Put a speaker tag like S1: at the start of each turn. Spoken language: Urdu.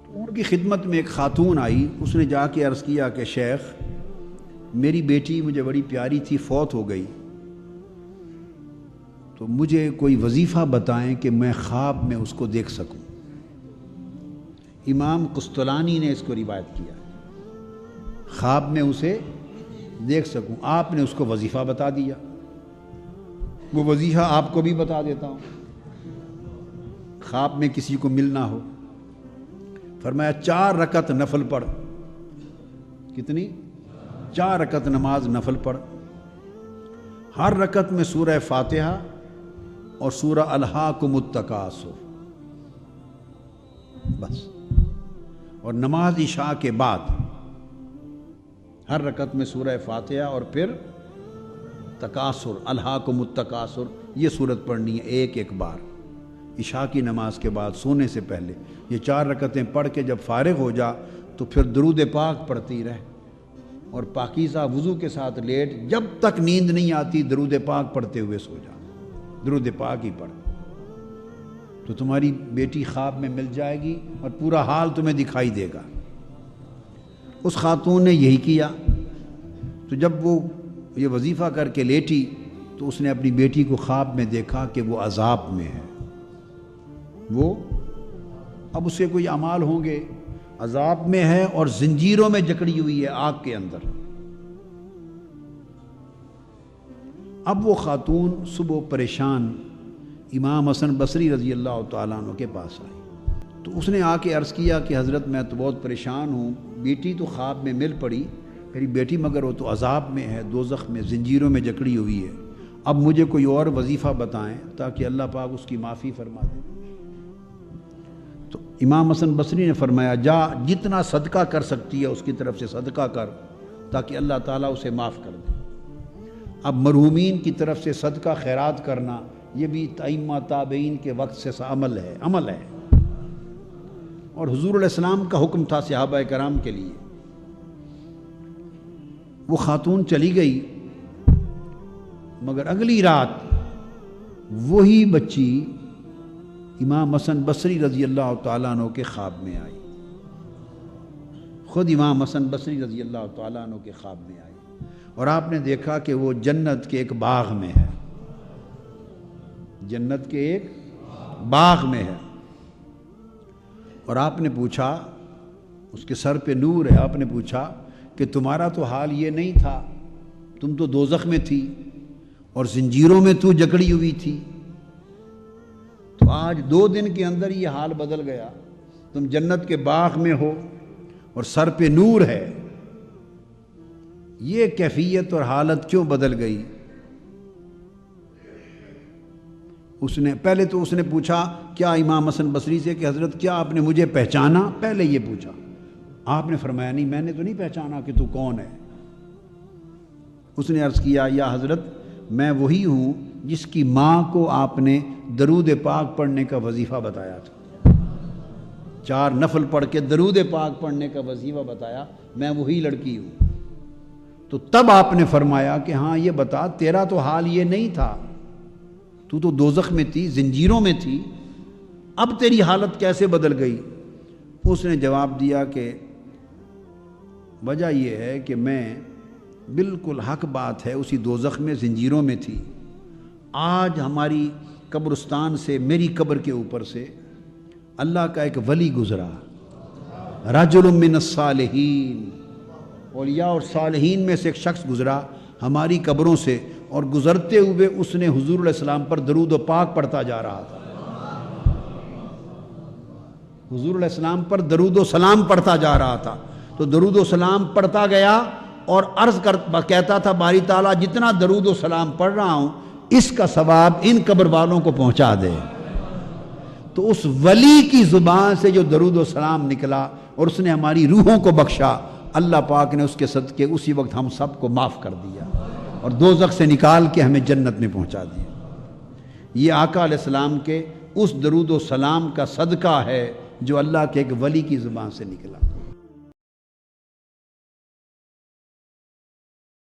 S1: ان کی خدمت میں ایک خاتون آئی، اس نے جا کے عرض کیا کہ شیخ میری بیٹی مجھے بڑی پیاری تھی، فوت ہو گئی، تو مجھے کوئی وظیفہ بتائیں کہ میں خواب میں اس کو دیکھ سکوں۔ امام قسطلانی نے اس کو روایت کیا، خواب میں اسے دیکھ سکوں۔ آپ نے اس کو وظیفہ بتا دیا، وہ وظیفہ آپ کو بھی بتا دیتا ہوں، خواب میں کسی کو ملنا ہو۔ فرمایا 4 رکعت نفل پڑھ۔ کتنی؟ 4 رکعت نماز نفل پڑھ، ہر رکعت میں سورہ فاتحہ اور سورہ الہاکم التکاثر، بس۔ اور نماز عشاء کے بعد ہر رکعت میں سورہ فاتحہ اور پھر تکاثر، الہاکم التکاثر، یہ سورت پڑھنی ہے ایک بار عشاء کی نماز کے بعد سونے سے پہلے۔ یہ 4 رکعتیں پڑھ کے جب فارغ ہو جا تو پھر درود پاک پڑھتی رہ، اور پاکیزہ وضو کے ساتھ لیٹ، جب تک نیند نہیں آتی درود پاک پڑھتے ہوئے سو جا، درود پاک ہی پڑھ، تو تمہاری بیٹی خواب میں مل جائے گی اور پورا حال تمہیں دکھائی دے گا۔ اس خاتون نے یہی کیا، تو جب وہ یہ وظیفہ کر کے لیٹی تو اس نے اپنی بیٹی کو خواب میں دیکھا کہ وہ عذاب میں ہے، وہ اب اسے کوئی اعمال ہوں گے، عذاب میں ہے اور زنجیروں میں جکڑی ہوئی ہے آگ کے اندر۔ اب وہ خاتون صبح پریشان امام حسن بصری رضی اللہ تعالیٰ عنہ کے پاس آئی، تو اس نے آ کے عرض کیا کہ حضرت میں تو بہت پریشان ہوں، بیٹی تو خواب میں مل پڑی، میری بیٹی مگر وہ تو عذاب میں ہے، دوزخ میں زنجیروں میں جکڑی ہوئی ہے، اب مجھے کوئی اور وظیفہ بتائیں تاکہ اللہ پاک اس کی معافی فرما دے۔ تو امام حسن بصری نے فرمایا جا جتنا صدقہ کر سکتی ہے اس کی طرف سے صدقہ کر تاکہ اللہ تعالیٰ اسے معاف کر دے۔ اب مرحومین کی طرف سے صدقہ خیرات کرنا یہ بھی ائمہ تابعین کے وقت سے عمل ہے اور حضور علیہ السلام کا حکم تھا صحابہ کرام کے لیے۔ وہ خاتون چلی گئی، مگر اگلی رات وہی بچی امام حسن بصری رضی اللہ تعالیٰ عنہ کے خواب میں آئی، خود امام حسن بصری رضی اللہ تعالیٰ عنہ کے خواب میں آئی، اور آپ نے دیکھا کہ وہ جنت کے ایک باغ میں ہے، جنت کے ایک باغ میں ہے، اور آپ نے پوچھا، اس کے سر پہ نور ہے، آپ نے پوچھا کہ تمہارا تو حال یہ نہیں تھا، تم تو دوزخ میں تھی اور زنجیروں میں تو جکڑی ہوئی تھی، تو آج 2 دن کے اندر یہ حال بدل گیا، تم جنت کے باغ میں ہو اور سر پہ نور ہے، یہ کیفیت اور حالت کیوں بدل گئی؟ پہلے تو اس نے پوچھا کیا امام حسن بصری سے کہ حضرت کیا آپ نے مجھے پہچانا؟ پہلے یہ پوچھا، آپ نے فرمایا نہیں میں نے تو نہیں پہچانا کہ تو کون ہے۔ اس نے عرض کیا یا حضرت میں وہی ہوں جس کی ماں کو آپ نے درود پاک پڑھنے کا وظیفہ بتایا تھا، 4 نفل پڑھ کے درود پاک پڑھنے کا وظیفہ بتایا، میں وہی لڑکی ہوں۔ تو تب آپ نے فرمایا کہ ہاں یہ بتا تیرا تو حال یہ نہیں تھا، تو دوزخ میں تھی، زنجیروں میں تھی، اب تیری حالت کیسے بدل گئی؟ اس نے جواب دیا کہ وجہ یہ ہے کہ میں بالکل حق بات ہے اسی دوزخ میں زنجیروں میں تھی، آج ہماری قبرستان سے، میری قبر کے اوپر سے اللہ کا ایک ولی گزرا، رجل من الصالحین، اولیاء اور صالحین میں سے ایک شخص گزرا ہماری قبروں سے، اور گزرتے ہوئے اس نے حضور علیہ السلام پر درود و پاک پڑھتا جا رہا تھا، حضور علیہ السلام پر درود و سلام پڑھتا جا رہا تھا، تو درود و سلام پڑھتا گیا اور کہتا تھا باری تعالیٰ جتنا درود و سلام پڑھ رہا ہوں اس کا ثواب ان قبر والوں کو پہنچا دے۔ تو اس ولی کی زبان سے جو درود و سلام نکلا اور اس نے ہماری روحوں کو بخشا، اللہ پاک نے اس کے صدقے اسی وقت ہم سب کو معاف کر دیا اور دوزخ سے نکال کے ہمیں جنت میں پہنچا دیا۔ یہ آقا علیہ السلام کے اس درود و سلام کا صدقہ ہے جو اللہ کے ایک ولی کی زبان سے نکلا۔